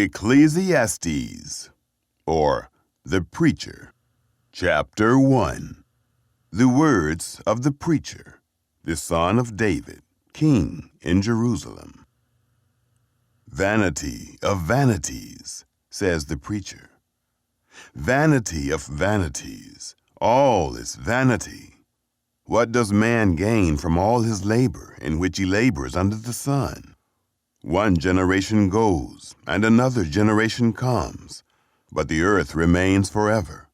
Ecclesiastes, or the Preacher. Chapter 1. The words of the preacher, the son of David, king in Jerusalem. Vanity of vanities, says the preacher. Vanity of vanities, all is vanity. What does man gain from all his labor in which he labors under the sun? One generation goes, and another generation comes, but the earth remains forever.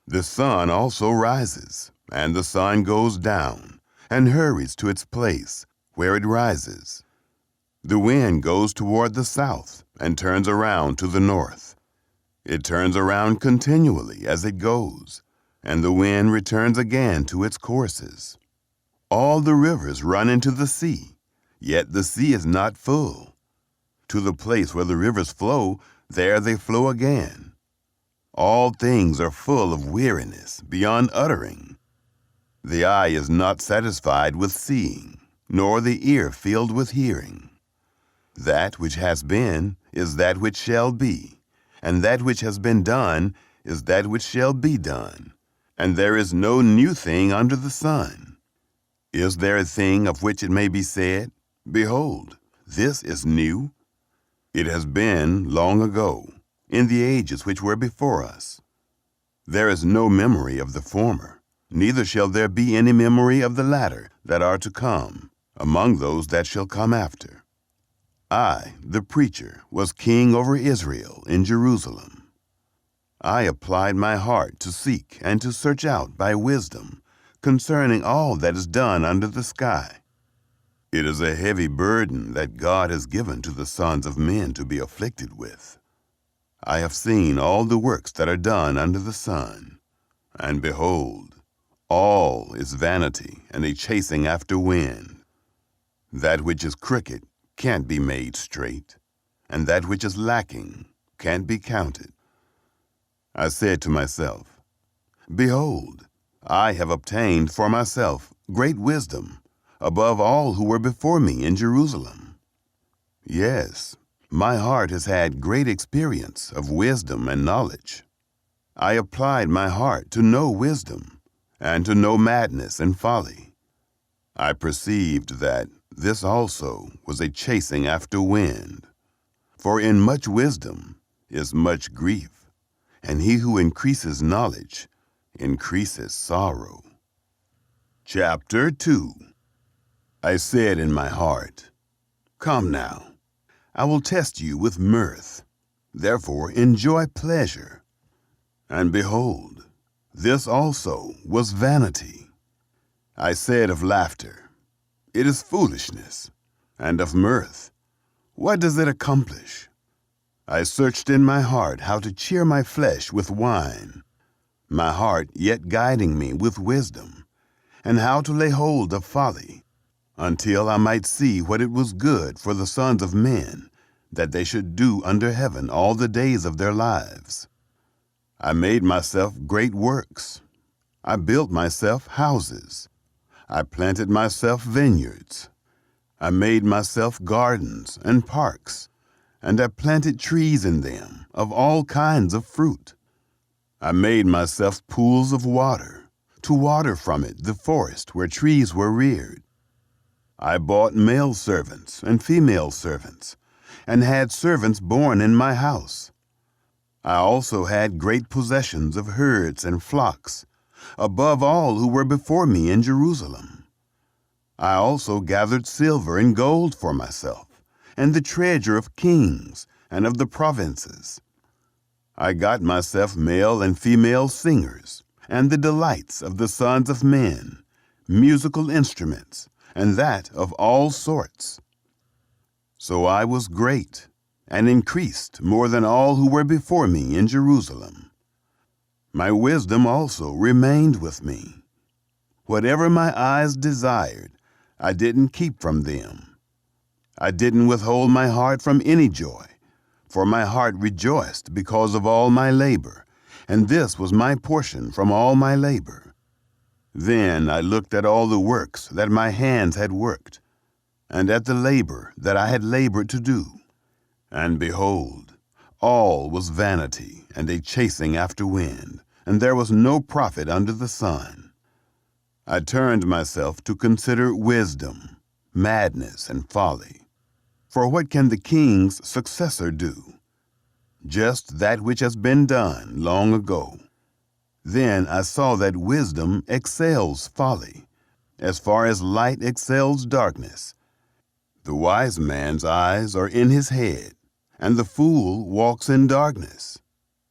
The sun also rises, and the sun goes down, and hurries to its place, where it rises. The wind goes toward the south, and turns around to the north. It turns around continually as it goes, and the wind returns again to its courses. All the rivers run into the sea, yet the sea is not full. To the place where the rivers flow, there they flow again. All things are full of weariness beyond uttering. The eye is not satisfied with seeing, nor the ear filled with hearing. That which has been is that which shall be, and that which has been done is that which shall be done, and there is no new thing under the sun. Is there a thing of which it may be said, Behold, this is new? It has been long ago, in the ages which were before us. There is no memory of the former, neither shall there be any memory of the latter that are to come, among those that shall come after. I, the preacher, was king over Israel in Jerusalem. I applied my heart to seek and to search out by wisdom concerning all that is done under the sky. It is a heavy burden that God has given to the sons of men to be afflicted with. I have seen all the works that are done under the sun, and behold, all is vanity and a chasing after wind. That which is crooked can't be made straight, and that which is lacking can't be counted. I said to myself, Behold, I have obtained for myself great wisdom above all who were before me in Jerusalem. Yes, my heart has had great experience of wisdom and knowledge. I applied my heart to know wisdom and to know madness and folly. I perceived that this also was a chasing after wind. For in much wisdom is much grief, and he who increases knowledge increases sorrow. Chapter 2. I said in my heart, Come now, I will test you with mirth, therefore enjoy pleasure. And behold, this also was vanity. I said of laughter, It is foolishness, and of mirth, what does it accomplish? I searched in my heart how to cheer my flesh with wine, my heart yet guiding me with wisdom, and how to lay hold of folly, until I might see what it was good for the sons of men, that they should do under heaven all the days of their lives. I made myself great works. I built myself houses. I planted myself vineyards. I made myself gardens and parks, and I planted trees in them of all kinds of fruit. I made myself pools of water, to water from it the forest where trees were reared. I bought male servants and female servants, and had servants born in my house. I also had great possessions of herds and flocks, above all who were before me in Jerusalem. I also gathered silver and gold for myself, and the treasure of kings and of the provinces. I got myself male and female singers, and the delights of the sons of men, musical instruments, and that of all sorts. So I was great, and increased more than all who were before me in Jerusalem. My wisdom also remained with me. Whatever my eyes desired, I didn't keep from them. I didn't withhold my heart from any joy, for my heart rejoiced because of all my labor, and this was my portion from all my labor. Then I looked at all the works that my hands had worked, and at the labor that I had labored to do. And behold, All was vanity and a chasing after wind, and there was no profit under the sun. I turned myself to consider wisdom, madness, and folly. For what can the king's successor do? Just that which has been done long ago. Then I saw that wisdom excels folly, as far as light excels darkness. The wise man's eyes are in his head, and the fool walks in darkness.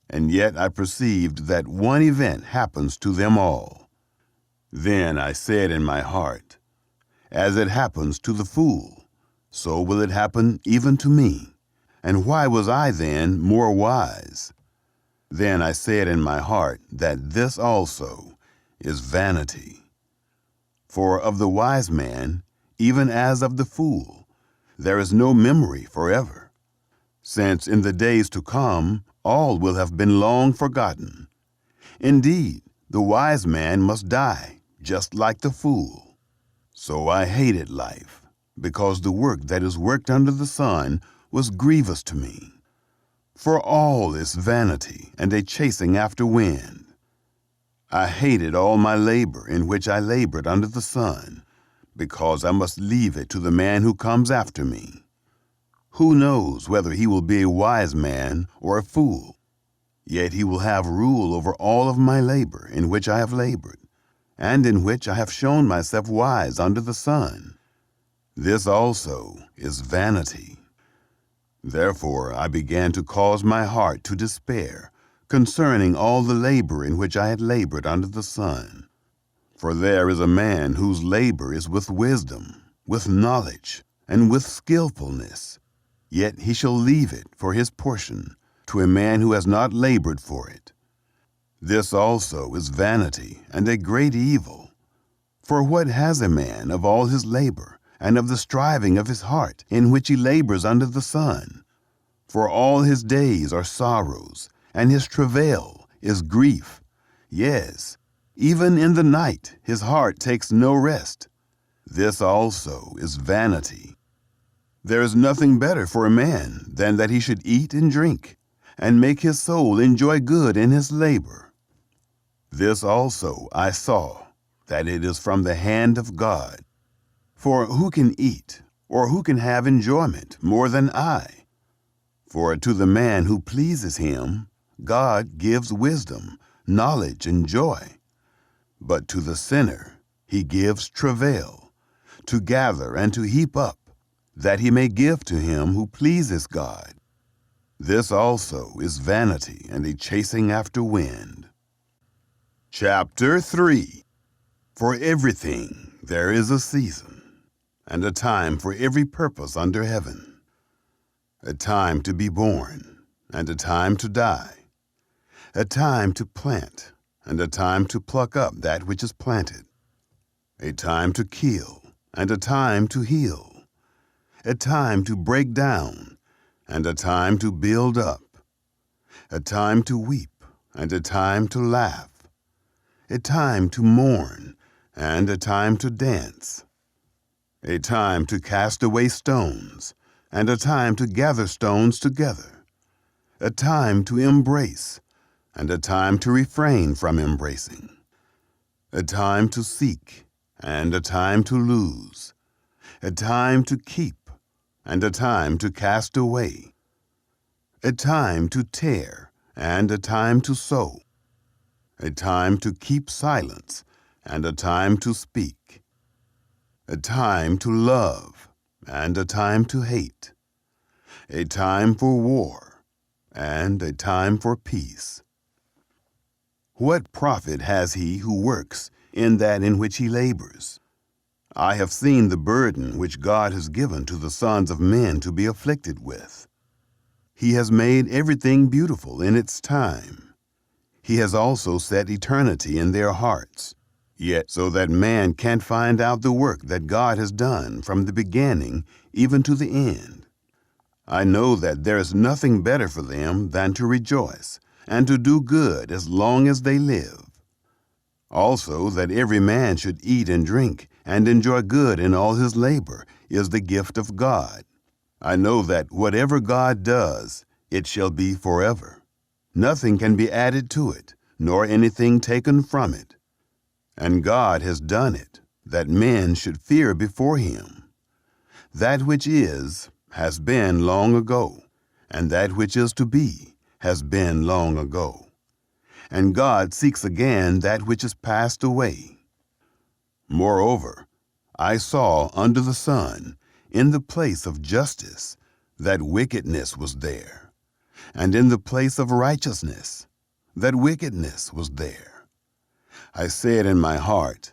And yet I perceived that one event happens to them all. Then I said in my heart, as it happens to the fool, so will it happen even to me. And why was I then more wise? Then I said in my heart that this also is vanity. For of the wise man, even as of the fool, there is no memory forever, since in the days to come all will have been long forgotten. Indeed, the wise man must die, just like the fool. So I hated life, because the work that is worked under the sun was grievous to me. For all is vanity and a chasing after wind. I hated all my labor in which I labored under the sun, because I must leave it to the man who comes after me. Who knows whether he will be a wise man or a fool? Yet he will have rule over all of my labor in which I have labored, and in which I have shown myself wise under the sun. This also is vanity. Therefore I began to cause my heart to despair concerning all the labor in which I had labored under the sun. For there is a man whose labor is with wisdom, with knowledge, and with skillfulness, yet he shall leave it for his portion to a man who has not labored for it. This also is vanity and a great evil. For what has a man of all his labor, and of the striving of his heart, in which he labors under the sun? For all his days are sorrows, and his travail is grief. Yes, even in the night his heart takes no rest. This also is vanity. There is nothing better for a man than that he should eat and drink, and make his soul enjoy good in his labor. This also I saw, that it is from the hand of God. For who can eat, or who can have enjoyment more than I? For to the man who pleases him, God gives wisdom, knowledge, and joy. But to the sinner he gives travail, to gather and to heap up, that he may give to him who pleases God. This also is vanity and a chasing after wind. Chapter 3. For everything there is a season, and a time for every purpose under heaven, a time to be born, and a time to die, a time to plant, and a time to pluck up that which is planted, a time to kill, and a time to heal, a time to break down, and a time to build up, a time to weep, and a time to laugh, a time to mourn, and a time to dance, a time to cast away stones, and a time to gather stones together, a time to embrace, and a time to refrain from embracing, a time to seek, and a time to lose, a time to keep, and a time to cast away, a time to tear, and a time to sow, a time to keep silence, and a time to speak, a time to love, and a time to hate, a time for war, and a time for peace. What profit has he who works in that in which he labors? I have seen the burden which God has given to the sons of men to be afflicted with. He has made everything beautiful in its time. He has also set eternity in their hearts, yet so that man can't find out the work that God has done from the beginning even to the end. I know that there is nothing better for them than to rejoice and to do good as long as they live. Also that every man should eat and drink and enjoy good in all his labor is the gift of God. I know that whatever God does, it shall be forever. Nothing can be added to it, nor anything taken from it. And God has done it, that men should fear before him. That which is has been long ago, and that which is to be has been long ago. And God seeks again that which is passed away. Moreover, I saw under the sun, in the place of justice, that wickedness was there, and in the place of righteousness, that wickedness was there. I said in my heart,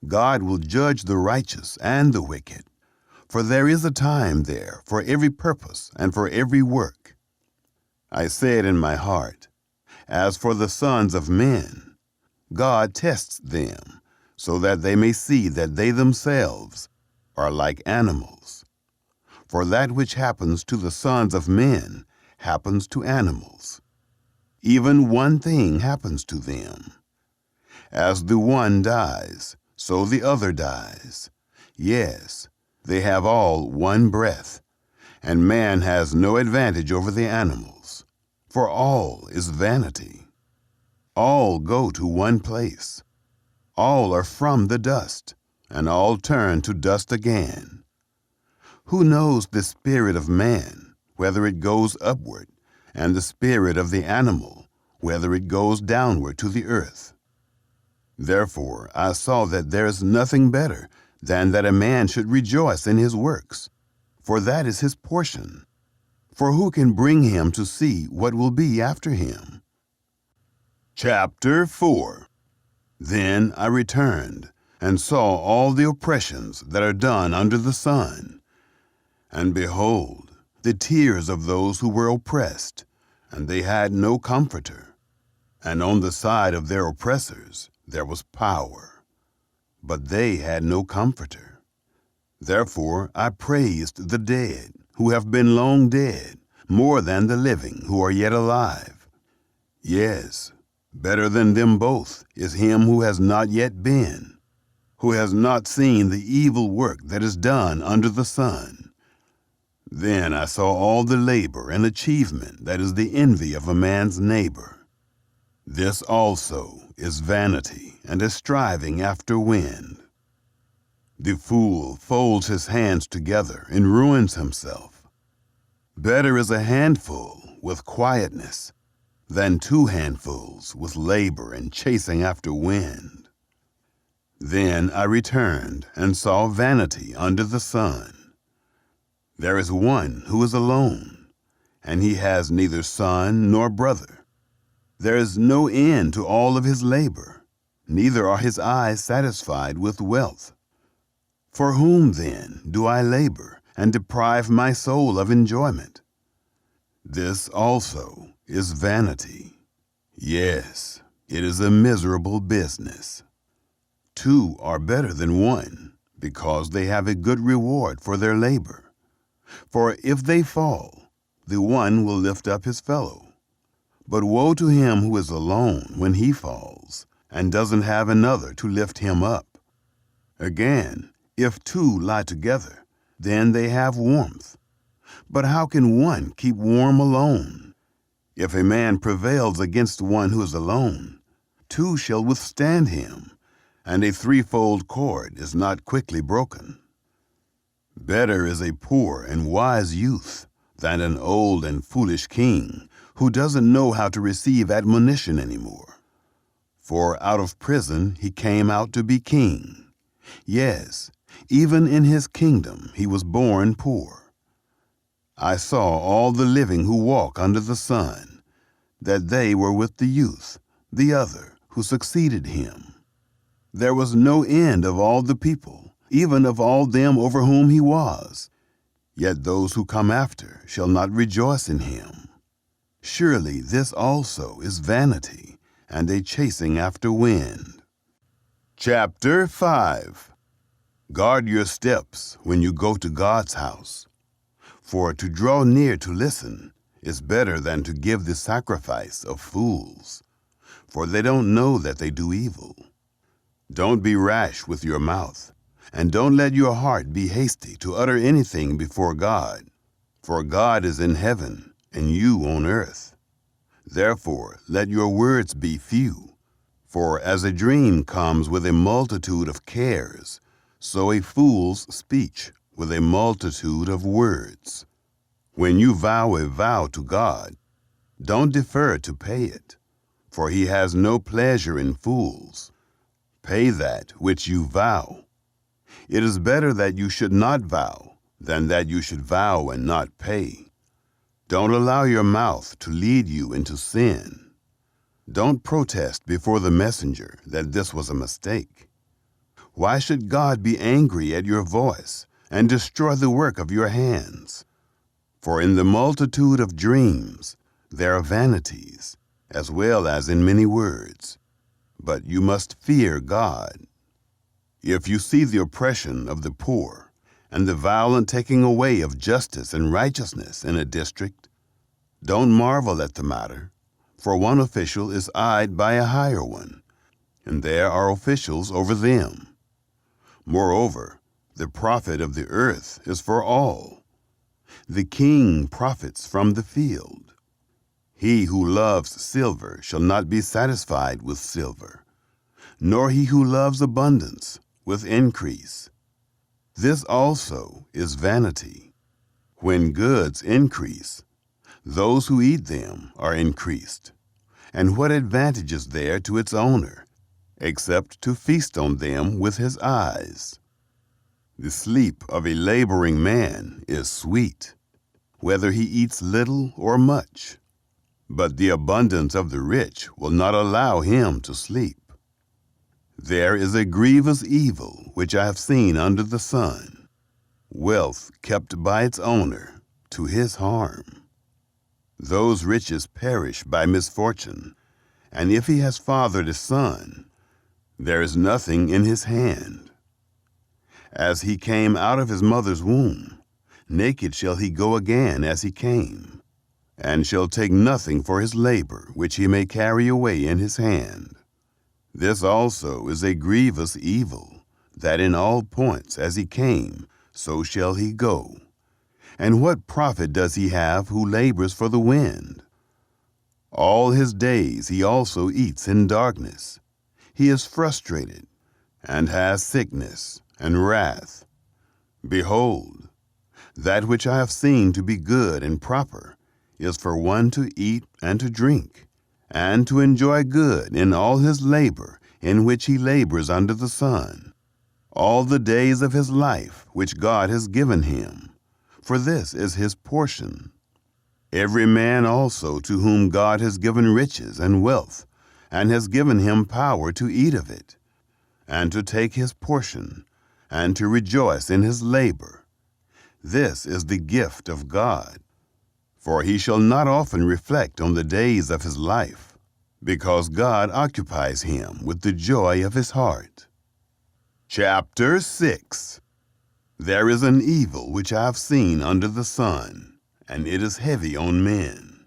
God will judge the righteous and the wicked, for there is a time there for every purpose and for every work. I said in my heart, as for the sons of men, God tests them, so that they may see that they themselves are like animals. For that which happens to the sons of men happens to animals. Even one thing happens to them. As the one dies, so the other dies. Yes, they have all one breath, and man has no advantage over the animals, for all is vanity. All go to one place. All are from the dust, and all turn to dust again. Who knows the spirit of man, whether it goes upward, and the spirit of the animal, whether it goes downward to the earth? Therefore I saw that there is nothing better than that a man should rejoice in his works, for that is his portion. For who can bring him to see what will be after him? Chapter 4. Then I returned, and saw all the oppressions that are done under the sun. And behold, the tears of those who were oppressed, and they had no comforter. And on the side of their oppressors there was power, but they had no comforter. Therefore I praised the dead, who have been long dead, more than the living, who are yet alive. Yes, better than them both is him who has not yet been, who has not seen the evil work that is done under the sun. Then I saw all the labor and achievement that is the envy of a man's neighbor. This also is vanity and a striving after wind. The fool folds his hands together and ruins himself. Better is a handful with quietness than 2 handfuls with labor and chasing after wind. Then I returned and saw vanity under the sun. There is one who is alone, and he has neither son nor brother. There is no end to all of his labor, neither are his eyes satisfied with wealth. For whom then do I labor and deprive my soul of enjoyment? This also is vanity. Yes, it is a miserable business. 2 are better than 1, because they have a good reward for their labor. For if they fall, the one will lift up his fellow. But woe to him who is alone when he falls, and doesn't have another to lift him up. Again, if 2 lie together, then they have warmth. But how can one keep warm alone? If a man prevails against one who is alone, 2 shall withstand him, and a 3-fold cord is not quickly broken. Better is a poor and wise youth than an old and foolish king who doesn't know how to receive admonition anymore. For out of prison he came out to be king. Yes, even in his kingdom he was born poor. I saw all the living who walk under the sun, that they were with the youth, the other, who succeeded him. There was no end of all the people, even of all them over whom he was. Yet those who come after shall not rejoice in him. Surely this also is vanity, and a chasing after wind. Chapter 5. Guard your steps when you go to God's house. For to draw near to listen is better than to give the sacrifice of fools, for they don't know that they do evil. Don't be rash with your mouth, and don't let your heart be hasty to utter anything before God. For God is in heaven, and you on earth. Therefore, let your words be few. For as a dream comes with a multitude of cares, so a fool's speech with a multitude of words. When you vow a vow to God, don't defer to pay it, for he has no pleasure in fools. Pay that which you vow. It is better that you should not vow than that you should vow and not pay. Don't allow your mouth to lead you into sin. Don't protest before the messenger that this was a mistake. Why should God be angry at your voice and destroy the work of your hands? For in the multitude of dreams there are vanities, as well as in many words. But you must fear God. If you see the oppression of the poor and the violent taking away of justice and righteousness in a district, don't marvel at the matter, for one official is eyed by a higher one, and there are officials over them. Moreover, the profit of the earth is for all. The king profits from the field. He who loves silver shall not be satisfied with silver, nor he who loves abundance with increase. This also is vanity. When goods increase, those who eat them are increased. And what advantage is there to its owner, except to feast on them with his eyes? The sleep of a laboring man is sweet, whether he eats little or much. But the abundance of the rich will not allow him to sleep. There is a grievous evil which I have seen under the sun, wealth kept by its owner to his harm. Those riches perish by misfortune, and if he has fathered a son, there is nothing in his hand. As he came out of his mother's womb, naked shall he go again as he came, and shall take nothing for his labor which he may carry away in his hand. This also is a grievous evil, that in all points as he came, so shall he go. And what profit does he have who labors for the wind? All his days he also eats in darkness. He is frustrated, and has sickness and wrath. Behold, that which I have seen to be good and proper is for one to eat and to drink, and to enjoy good in all his labor in which he labors under the sun, all the days of his life which God has given him, for this is his portion. Every man also to whom God has given riches and wealth, and has given him power to eat of it, and to take his portion, and to rejoice in his labor. This is the gift of God. For he shall not often reflect on the days of his life, because God occupies him with the joy of his heart. Chapter 6. There is an evil which I have seen under the sun, and it is heavy on men.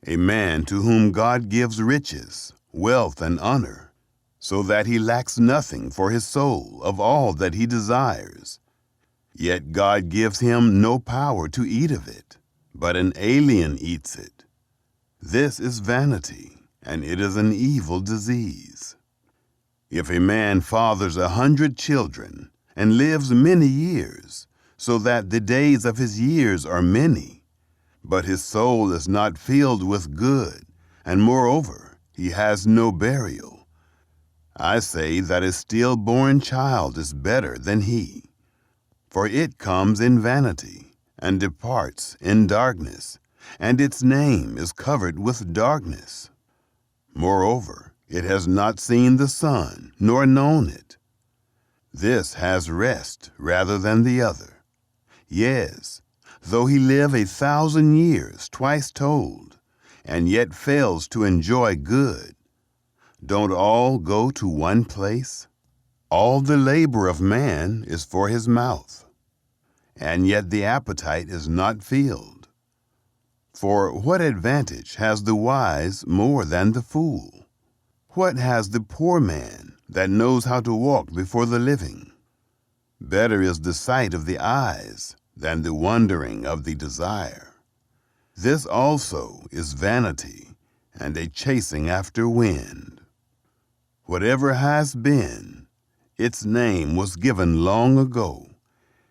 A man to whom God gives riches, wealth, and honor, so that he lacks nothing for his soul of all that he desires. Yet God gives him no power to eat of it, but an alien eats it. This is vanity, and it is an evil disease. If a man fathers 100 children, and lives many years, so that the days of his years are many, but his soul is not filled with good, and moreover he has no burial, I say that a stillborn child is better than he. For it comes in vanity, and departs in darkness, and its name is covered with darkness. Moreover, it has not seen the sun, nor known it. This has rest rather than the other. Yes, though he live 1,000 years twice told, and yet fails to enjoy good, don't all go to one place? All the labor of man is for his mouth, and yet the appetite is not filled. For what advantage has the wise more than the fool? What has the poor man that knows how to walk before the living? Better is the sight of the eyes than the wondering of the desire. This also is vanity and a chasing after wind. Whatever has been, its name was given long ago,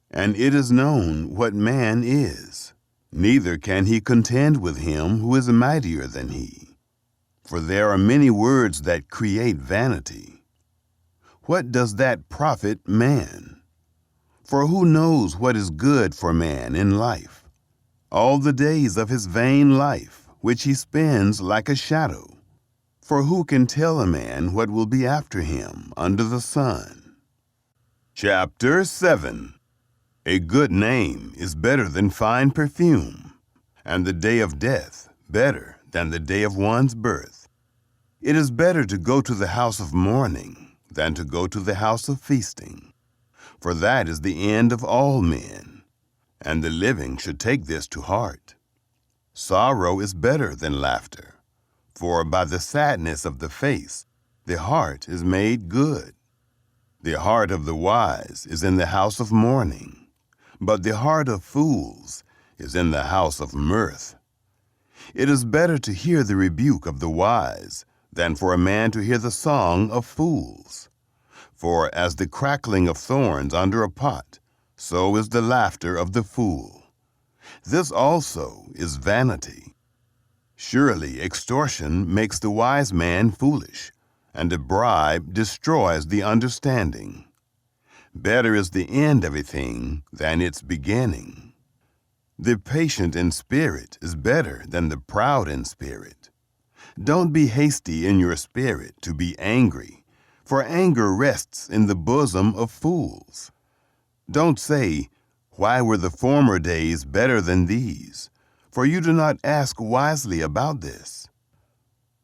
and it is known what man is. Neither can he contend with him who is mightier than he. For there are many words that create vanity. What does that profit man? For who knows what is good for man in life? All the days of his vain life, which he spends like a shadow. For who can tell a man what will be after him under the sun? Chapter 7. A good name is better than fine perfume, and the day of death better than the day of one's birth. It is better to go to the house of mourning than to go to the house of feasting, for that is the end of all men, and the living should take this to heart. Sorrow is better than laughter, for by the sadness of the face the heart is made good. The heart of the wise is in the house of mourning, but the heart of fools is in the house of mirth. It is better to hear the rebuke of the wise than for a man to hear the song of fools. For as the crackling of thorns under a pot, so is the laughter of the fool. This also is vanity. Surely extortion makes the wise man foolish, and a bribe destroys the understanding. Better is the end of a thing than its beginning. The patient in spirit is better than the proud in spirit. Don't be hasty in your spirit to be angry, for anger rests in the bosom of fools. Don't say, "Why were the former days better than these?" For you do not ask wisely about this.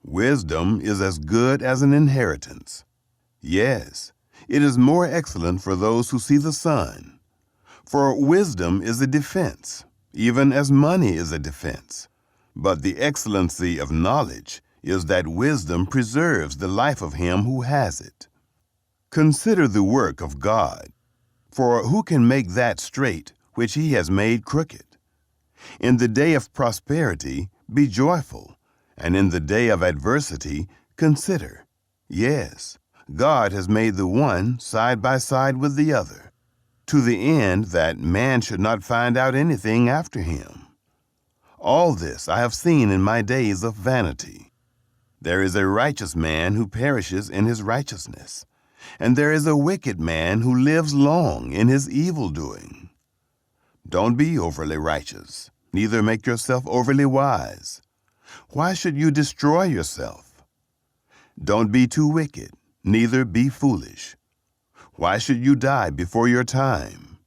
Wisdom is as good as an inheritance. Yes, it is more excellent for those who see the sun. For wisdom is a defense, even as money is a defense. But the excellency of knowledge is that wisdom preserves the life of him who has it. Consider the work of God, for who can make that straight which he has made crooked? In the day of prosperity, be joyful, and in the day of adversity, consider. Yes, God has made the one side by side with the other, to the end that man should not find out anything after him. All this I have seen in my days of vanity. There is a righteous man who perishes in his righteousness, and there is a wicked man who lives long in his evil-doing. Don't be overly righteous, neither make yourself overly wise. Why should you destroy yourself? Don't be too wicked, neither be foolish. Why should you die before your time?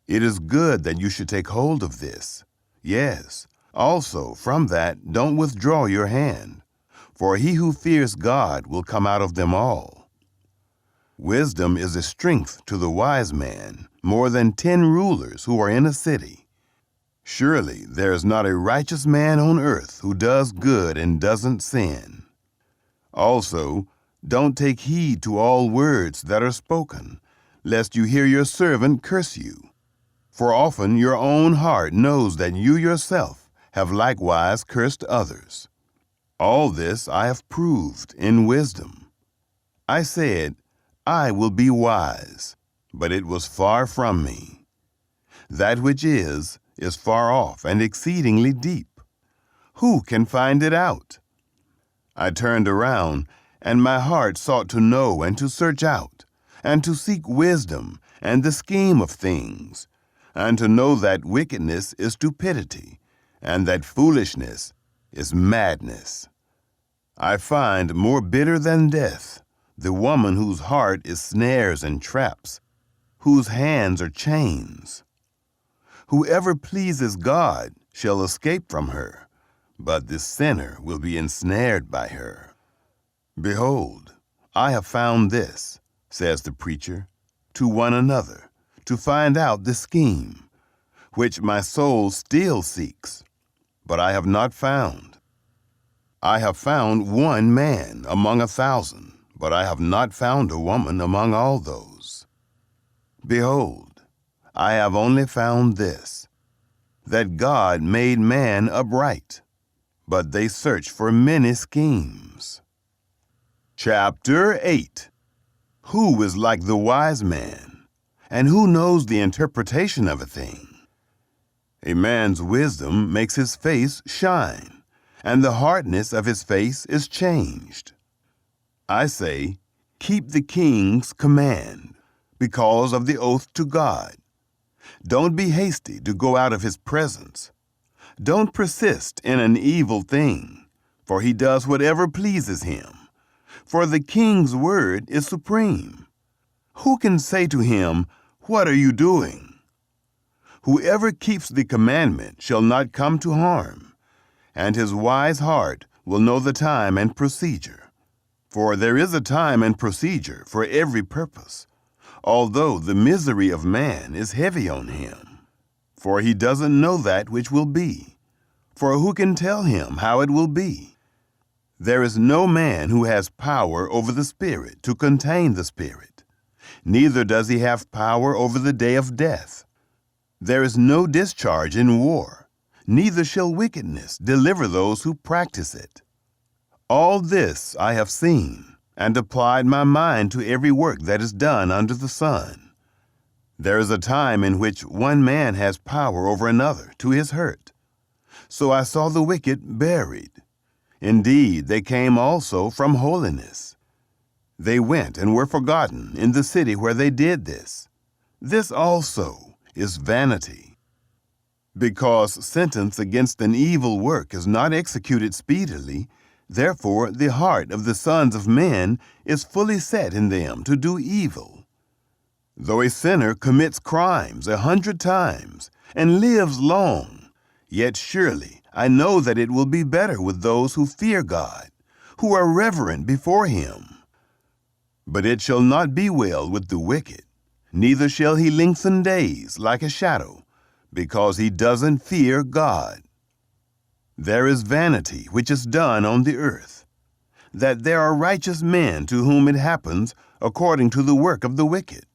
It is good that you should take hold of this. Yes, also from that don't withdraw your hand, for he who fears God will come out of them all. Wisdom is a strength to the wise man, more than 10 rulers who are in a city. Surely there is not a righteous man on earth who does good and doesn't sin. Also, don't take heed to all words that are spoken, lest you hear your servant curse you. For often your own heart knows that you yourself have likewise cursed others. All this I have proved in wisdom. I said, I will be wise, but it was far from me. That which is far off and exceedingly deep. Who can find it out? I turned around, and my heart sought to know and to search out, and to seek wisdom and the scheme of things, and to know that wickedness is stupidity, and that foolishness is madness. I find more bitter than death the woman whose heart is snares and traps, whose hands are chains. Whoever pleases God shall escape from her, but the sinner will be ensnared by her. Behold, I have found this, says the preacher, to one another, to find out the scheme, which my soul still seeks, but I have not found. I have found one man among 1,000, but I have not found a woman among all those. Behold, I have only found this. that God made man upright, but they search for many schemes. Chapter 8. Who is like the wise man, and who knows the interpretation of a thing? A man's wisdom makes his face shine, and the hardness of his face is changed. I say, keep the king's command, because of the oath to God. Don't be hasty to go out of his presence. Don't persist in an evil thing, for he does whatever pleases him. For the king's word is supreme. Who can say to him, "What are you doing?" Whoever keeps the commandment shall not come to harm, and his wise heart will know the time and procedure. For there is a time and procedure for every purpose, although the misery of man is heavy on him. For he doesn't know that which will be. For who can tell him how it will be? There is no man who has power over the Spirit to contain the Spirit. Neither does he have power over the day of death. There is no discharge in war, neither shall wickedness deliver those who practice it. All this I have seen, and applied my mind to every work that is done under the sun. There is a time in which one man has power over another to his hurt. So I saw the wicked buried. Indeed, they came also from holiness. They went and were forgotten in the city where they did this. This also is vanity. Because sentence against an evil work is not executed speedily, therefore the heart of the sons of men is fully set in them to do evil. Though a sinner commits crimes 100 times and lives long, yet surely I know that it will be better with those who fear God, who are reverent before him. But it shall not be well with the wicked, neither shall he lengthen days like a shadow, because he doesn't fear God. There is vanity which is done on the earth, that there are righteous men to whom it happens according to the work of the wicked.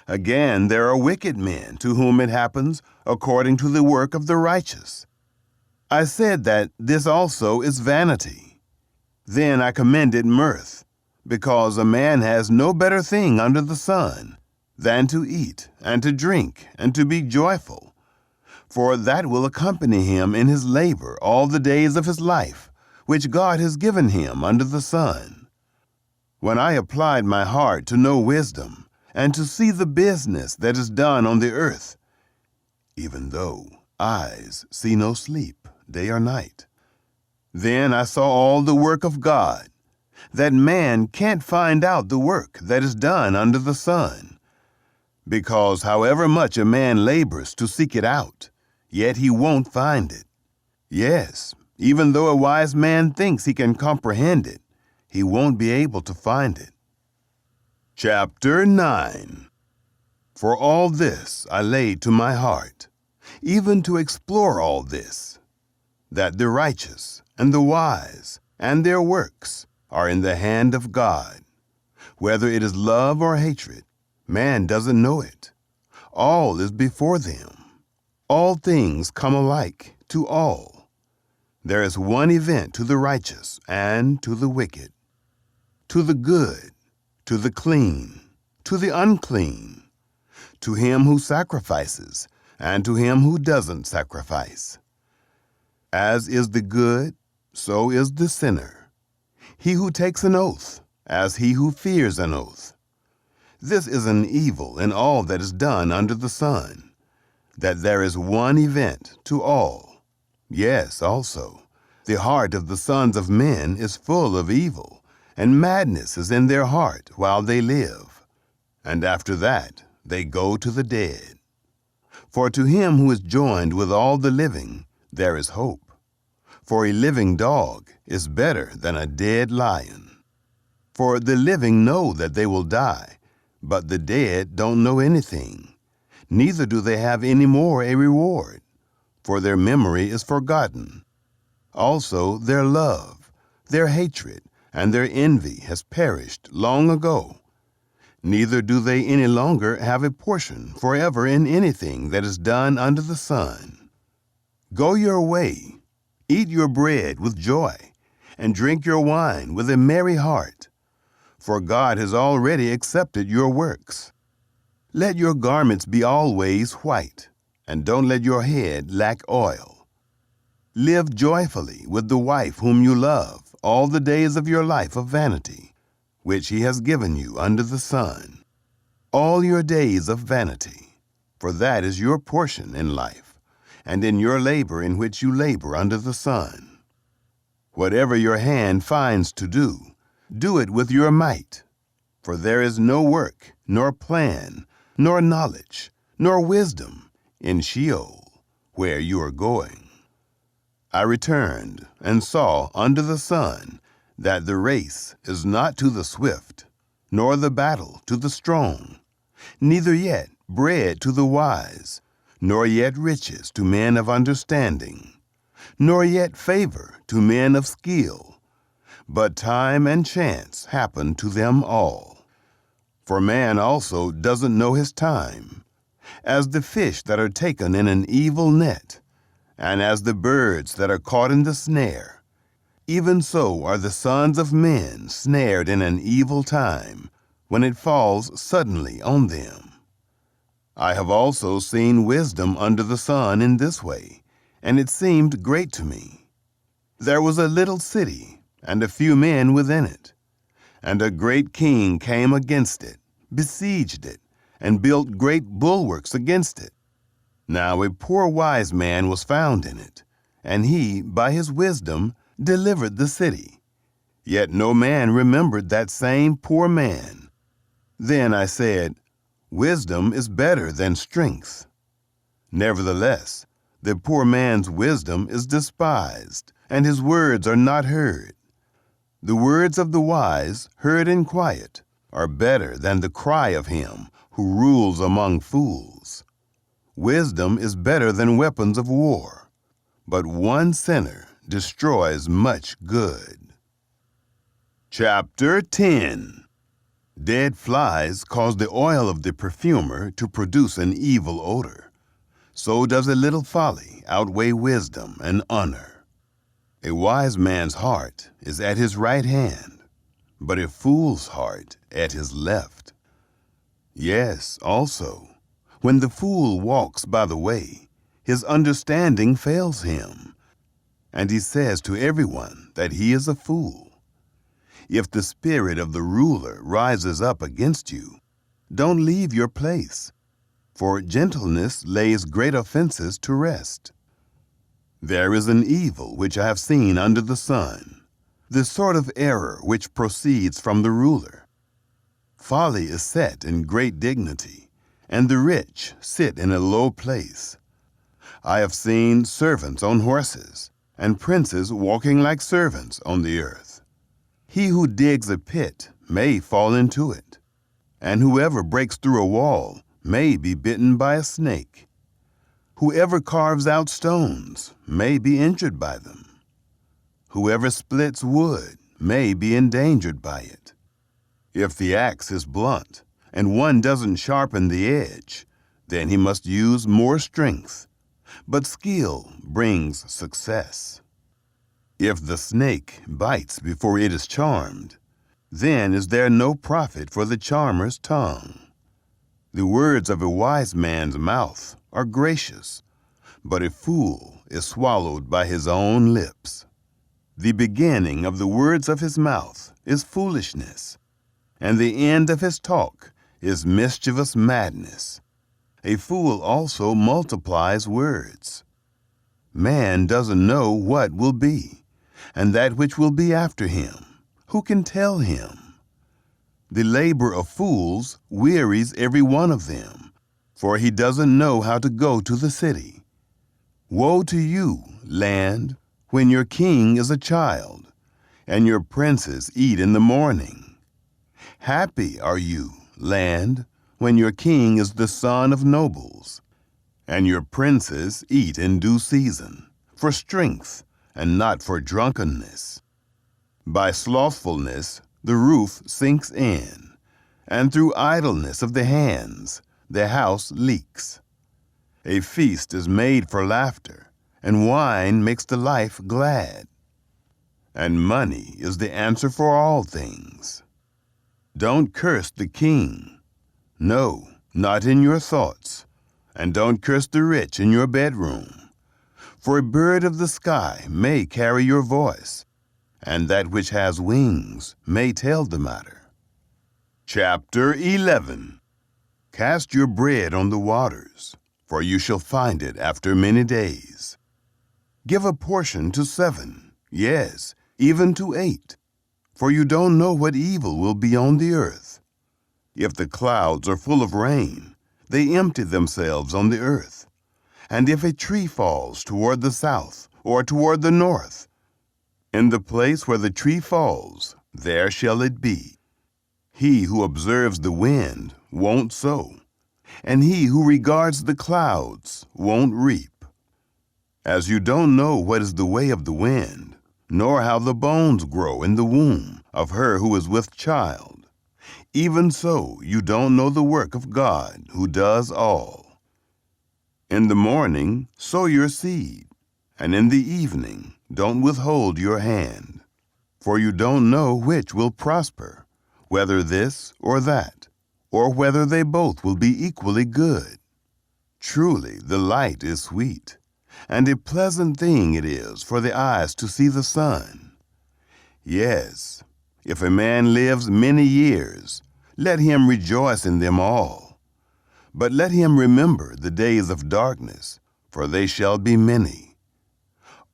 Again, there are wicked men to whom it happens according to the work of the righteous. I said that this also is vanity. Then I commended mirth, because a man has no better thing under the sun than to eat and to drink and to be joyful, for that will accompany him in his labor all the days of his life, which God has given him under the sun. When I applied my heart to know wisdom and to see the business that is done on the earth, even though eyes see no sleep day or night, then I saw all the work of God, that man can't find out the work that is done under the sun. Because however much a man labors to seek it out, yet he won't find it. Yes, even though a wise man thinks he can comprehend it, he won't be able to find it. Chapter 9. For all this I laid to my heart, even to explore all this, that the righteous and the wise and their works are in the hand of God. Whether it is love or hatred, man doesn't know it. All is before them. All things come alike to all. There is one event to the righteous and to the wicked, to the good, to the clean, to the unclean, to him who sacrifices and to him who doesn't sacrifice. As is the good, so is the sinner. He who takes an oath, as he who fears an oath. This is an evil in all that is done under the sun, that there is one event to all. Yes, also, the heart of the sons of men is full of evil, and madness is in their heart while they live. And after that, they go to the dead. For to him who is joined with all the living, there is hope. For a living dog is better than a dead lion. For the living know that they will die, but the dead don't know anything, neither do they have any more a reward, for their memory is forgotten. Also their love, their hatred, and their envy has perished long ago. Neither do they any longer have a portion forever in anything that is done under the sun. Go your way, eat your bread with joy, and drink your wine with a merry heart, for God has already accepted your works. Let your garments be always white, and don't let your head lack oil. Live joyfully with the wife whom you love all the days of your life of vanity, which he has given you under the sun. All your days of vanity, for that is your portion in life, and in your labor in which you labor under the sun. Whatever your hand finds to do, do it with your might, for there is no work, nor plan, nor knowledge, nor wisdom in Sheol, where you are going. I returned and saw under the sun that the race is not to the swift, nor the battle to the strong, neither yet bread to the wise, nor yet riches to men of understanding, nor yet favor to men of skill, but time and chance happen to them all. For man also doesn't know his time, as the fish that are taken in an evil net, and as the birds that are caught in the snare. Even so are the sons of men snared in an evil time, when it falls suddenly on them. I have also seen wisdom under the sun in this way, and it seemed great to me. There was a little city, and a few men within it. And a great king came against it, besieged it, and built great bulwarks against it. Now a poor wise man was found in it, and he, by his wisdom, delivered the city. Yet no man remembered that same poor man. Then I said, Wisdom is better than strength. Nevertheless, the poor man's wisdom is despised, and his words are not heard. The words of the wise, heard in quiet, are better than the cry of him who rules among fools. Wisdom is better than weapons of war, but one sinner destroys much good. Chapter 10. Dead flies cause the oil of the perfumer to produce an evil odor. So does a little folly outweigh wisdom and honor. A wise man's heart is at his right hand, but a fool's heart at his left. Yes, also, when the fool walks by the way, his understanding fails him, and he says to everyone that he is a fool. If the spirit of the ruler rises up against you, don't leave your place, for gentleness lays great offenses to rest. There is an evil which I have seen under the sun, the sort of error which proceeds from the ruler. Folly is set in great dignity, and the rich sit in a low place. I have seen servants on horses, and princes walking like servants on the earth. He who digs a pit may fall into it, and whoever breaks through a wall may be bitten by a snake. Whoever carves out stones may be injured by them. Whoever splits wood may be endangered by it. If the axe is blunt, and one doesn't sharpen the edge, then he must use more strength. But skill brings success. If the snake bites before it is charmed, then is there no profit for the charmer's tongue. The words of a wise man's mouth are gracious, but a fool is swallowed by his own lips. The beginning of the words of his mouth is foolishness, and the end of his talk is mischievous madness. A fool also multiplies words. Man doesn't know what will be, and that which will be after him, who can tell him? The labor of fools wearies every one of them, for he doesn't know how to go to the city. Woe to you, land, when your king is a child, and your princes eat in the morning. Happy are you, land, when your king is the son of nobles, and your princes eat in due season, for strength and not for drunkenness. By slothfulness the roof sinks in, and through idleness of the hands the house leaks. A feast is made for laughter, and wine makes the life glad. And money is the answer for all things. Don't curse the king. No, not in your thoughts. And don't curse the rich in your bedroom. For a bird of the sky may carry your voice, and that which has wings may tell the matter. Chapter 11. Cast your bread on the waters, for you shall find it after many days. Give a portion to 7, yes, even to 8, for you don't know what evil will be on the earth. If the clouds are full of rain, they empty themselves on the earth. And if a tree falls toward the south or toward the north, in the place where the tree falls, there shall it be. He who observes the wind won't sow, and he who regards the clouds won't reap. As you don't know what is the way of the wind, nor how the bones grow in the womb of her who is with child, even so you don't know the work of God who does all. In the morning sow your seed, and in the evening don't withhold your hand, for you don't know which will prosper, whether this or that, or whether they both will be equally good. Truly, the light is sweet, and a pleasant thing it is for the eyes to see the sun. Yes, if a man lives many years, let him rejoice in them all. But let him remember the days of darkness, for they shall be many.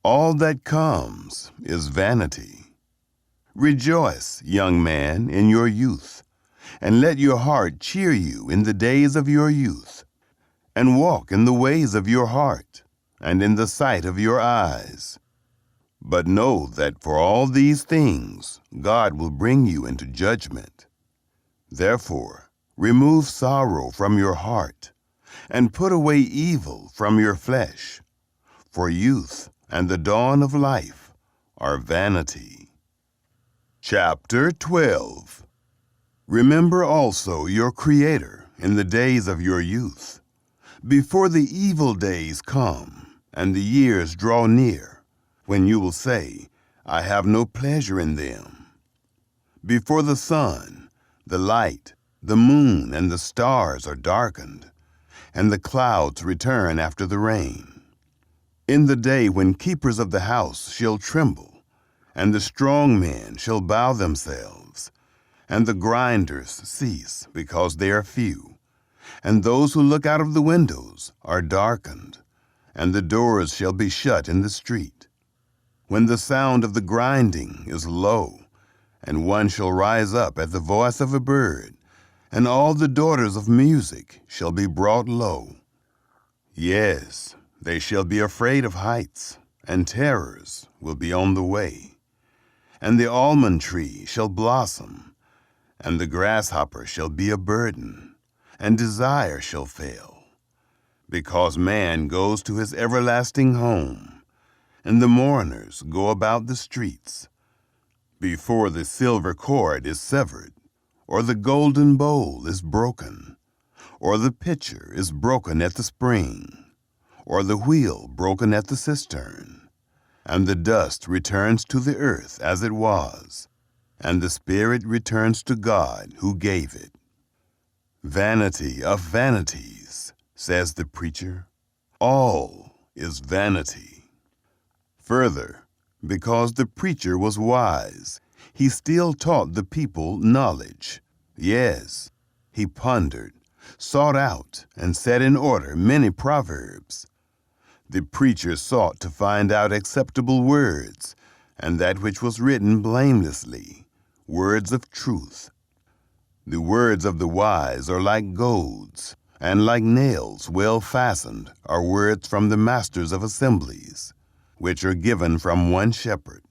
All that comes is vanity. Rejoice, young man, in your youth, and let your heart cheer you in the days of your youth, and walk in the ways of your heart, and in the sight of your eyes. But know that for all these things God will bring you into judgment. Therefore, remove sorrow from your heart, and put away evil from your flesh, for youth and the dawn of life are vanity. Chapter 12. Remember also your Creator in the days of your youth, before the evil days come and the years draw near, when you will say, I have no pleasure in them. Before the sun, the light, the moon, and the stars are darkened, and the clouds return after the rain. In the day when keepers of the house shall tremble, and the strong men shall bow themselves, and the grinders cease because they are few, and those who look out of the windows are darkened, and the doors shall be shut in the street. When the sound of the grinding is low, and one shall rise up at the voice of a bird, and all the daughters of music shall be brought low. Yes, they shall be afraid of heights, and terrors will be on the way. And the almond tree shall blossom, and the grasshopper shall be a burden, and desire shall fail, because man goes to his everlasting home, and the mourners go about the streets. Before the silver cord is severed, or the golden bowl is broken, or the pitcher is broken at the spring, or the wheel broken at the cistern, and the dust returns to the earth as it was, and the spirit returns to God who gave it. Vanity of vanities, says the preacher. All is vanity. Further, because the preacher was wise, he still taught the people knowledge. Yes, he pondered, sought out, and set in order many proverbs. The preacher sought to find out acceptable words, and that which was written blamelessly, words of truth. The words of the wise are like goads, and like nails well fastened are words from the masters of assemblies, which are given from one shepherd.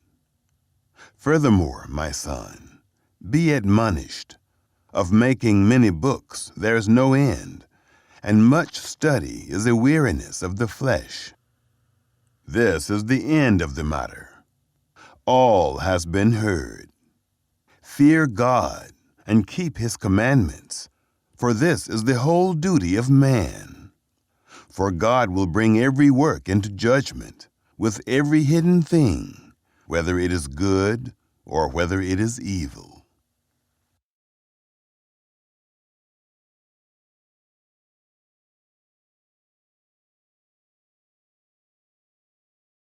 Furthermore, my son, be admonished. Of making many books there is no end, and much study is a weariness of the flesh. This is the end of the matter. All has been heard. Fear God and keep his commandments, for this is the whole duty of man. For God will bring every work into judgment, with every hidden thing, whether it is good or whether it is evil.